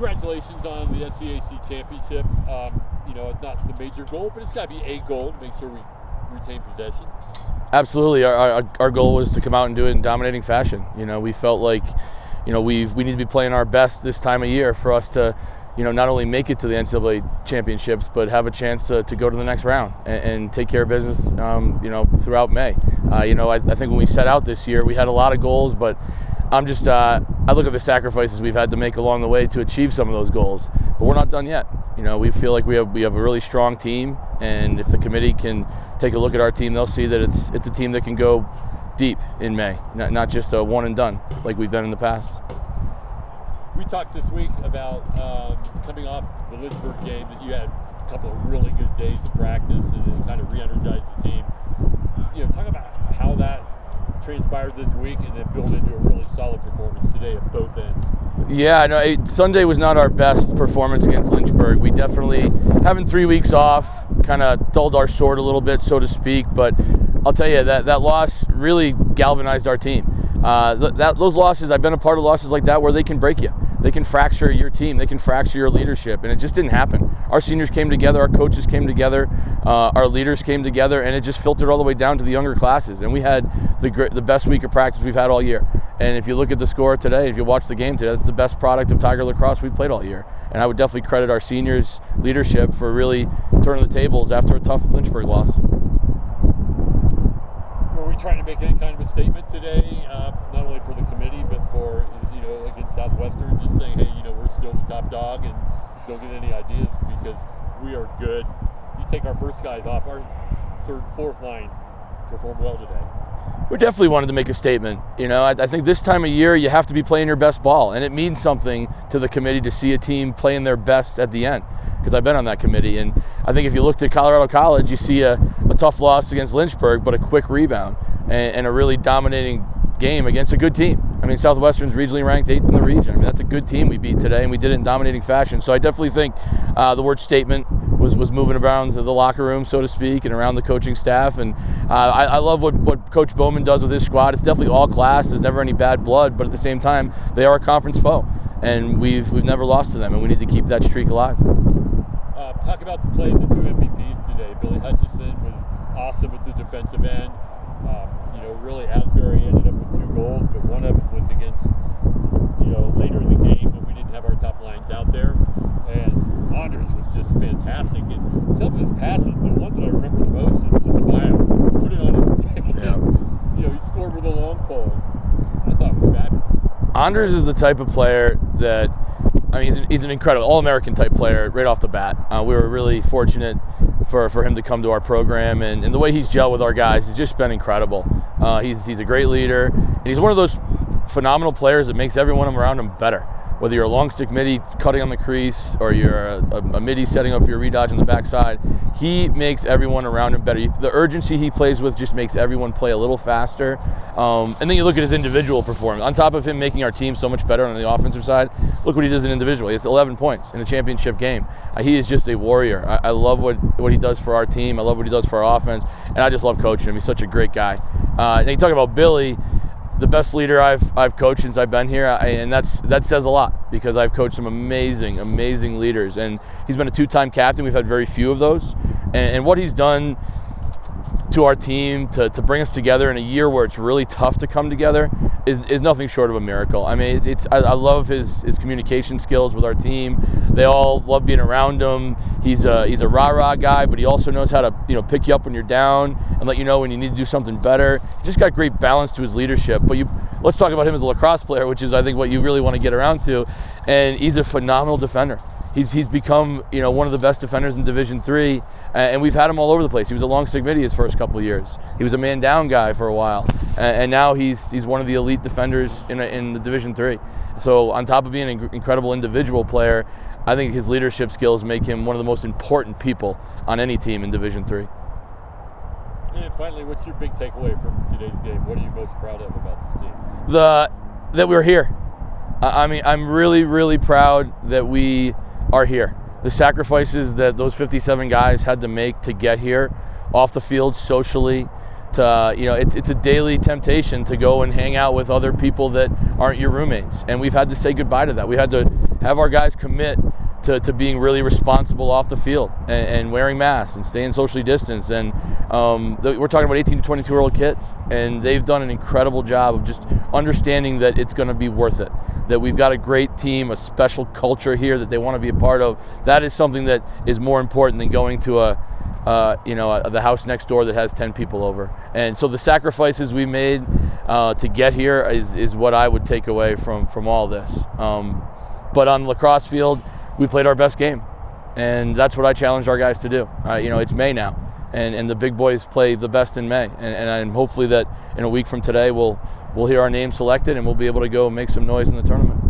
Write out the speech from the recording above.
congratulations on the SCAC championship. It's not the major goal, but it's got to be a goal to make sure we retain possession. Absolutely. Our goal was to come out and do it in dominating fashion. We felt like, we need to be playing our best this time of year for us to, not only make it to the NCAA championships, but have a chance to go to the next round and take care of business, throughout May. I think when we set out this year, we had a lot of goals, but I look at the sacrifices we've had to make along the way to achieve some of those goals. But we're not done yet. We feel like we have a really strong team, and if the committee can take a look at our team, they'll see that it's a team that can go deep in May, not just a one and done like we've been in the past. We talked this week about coming off the Lynchburg game, that you had a couple of really good days of practice and it kind of re-energized the team. Talk about how that transpired this week and then build into a really solid performance today at both ends. Yeah, no, Sunday was not our best performance against Lynchburg. We definitely, having 3 weeks off, kind of dulled our sword a little bit, so to speak, but I'll tell you that loss really galvanized our team. Those losses, I've been a part of losses like that where they can break you. They can fracture your team. They can fracture your leadership, and it just didn't happen. Our seniors came together, our coaches came together, our leaders came together, and it just filtered all the way down to the younger classes. And we had the best week of practice we've had all year. And if you look at the score today, if you watch the game today, that's the best product of Tiger Lacrosse we played all year. And I would definitely credit our seniors' leadership for really turning the tables after a tough Lynchburg loss. Were we trying to make any kind of a statement today, not only for the committee, but for, against Southwestern, just saying, hey, we're still the top dog and don't get any ideas because we are good. You take our first guys off, our third, fourth lines perform well today. We definitely wanted to make a statement. I think this time of year you have to be playing your best ball, and it means something to the committee to see a team playing their best at the end, because I've been on that committee. And I think if you looked at Colorado College, you see a tough loss against Lynchburg, but a quick rebound and a really dominating game against a good team. Southwestern's regionally ranked 8th in the region. That's a good team we beat today, and we did it in dominating fashion. So I definitely think the word statement was moving around the locker room, so to speak, and around the coaching staff. And I love what Coach Bowman does with his squad. It's definitely all class. There's never any bad blood, but at the same time, they are a conference foe, and we've never lost to them, and we need to keep that streak alive. Talk about the play of the two MVPs today. Billy Hutchison was awesome at the defensive end. Really Asbury ended up with 2 goals, but one of them was against, later in the game when we didn't have our top lines out there. And Anders was just fantastic. And some of his passes, the one that I remember the most is to the bio, put it on his stick. Yeah. And, he scored with a long pole. I thought it was fabulous. Anders is the type of player that, he's an incredible All-American type player right off the bat. We were really fortunate for him to come to our program, and the way he's gelled with our guys has just been incredible. He's a great leader, and he's one of those phenomenal players that makes everyone around him better. Whether you're a long stick midi cutting on the crease or you're a midi setting up your redodge on the backside, he makes everyone around him better. The urgency he plays with just makes everyone play a little faster. And then you look at his individual performance. On top of him making our team so much better on the offensive side, look what he does individually. It's 11 points in a championship game. He is just a warrior. I love what he does for our team. I love what he does for our offense. And I just love coaching him. He's such a great guy. And you talk about Billy, the best leader I've coached since I've been here, and that says a lot, because I've coached some amazing leaders, and he's been a 2-time captain. We've had very few of those, and what he's done to our team to bring us together in a year where it's really tough to come together is nothing short of a miracle. I love his communication skills with our team. They all love being around him. He's a rah-rah guy, but he also knows how to pick you up when you're down and let you know when you need to do something better. He's just got great balance to his leadership. But let's talk about him as a lacrosse player, which is I think what you really want to get around to. And he's a phenomenal defender. He's become one of the best defenders in Division III, and we've had him all over the place. He was a long stick midi his first couple of years. He was a man down guy for a while, and now he's one of the elite defenders in the Division III. So on top of being an incredible individual player, I think his leadership skills make him one of the most important people on any team in Division III. And finally, what's your big takeaway from today's game? What are you most proud of about this team? That we're here. I'm really proud that we are here. The sacrifices that those 57 guys had to make to get here, off the field, socially, it's a daily temptation to go and hang out with other people that aren't your roommates, and we've had to say goodbye to that. We had to have our guys commit to being really responsible off the field and wearing masks and staying socially distanced. And we're talking about 18 to 22-year-old kids, and they've done an incredible job of just understanding that it's going to be worth it, that we've got a great team, a special culture here that they want to be a part of. That is something that is more important than going to the house next door that has 10 people over. And so the sacrifices we made to get here is what I would take away from all this. But on the lacrosse field, we played our best game, and that's what I challenged our guys to do. It's May now, and the big boys play the best in May, and hopefully that in a week from today we'll hear our names selected and we'll be able to go make some noise in the tournament.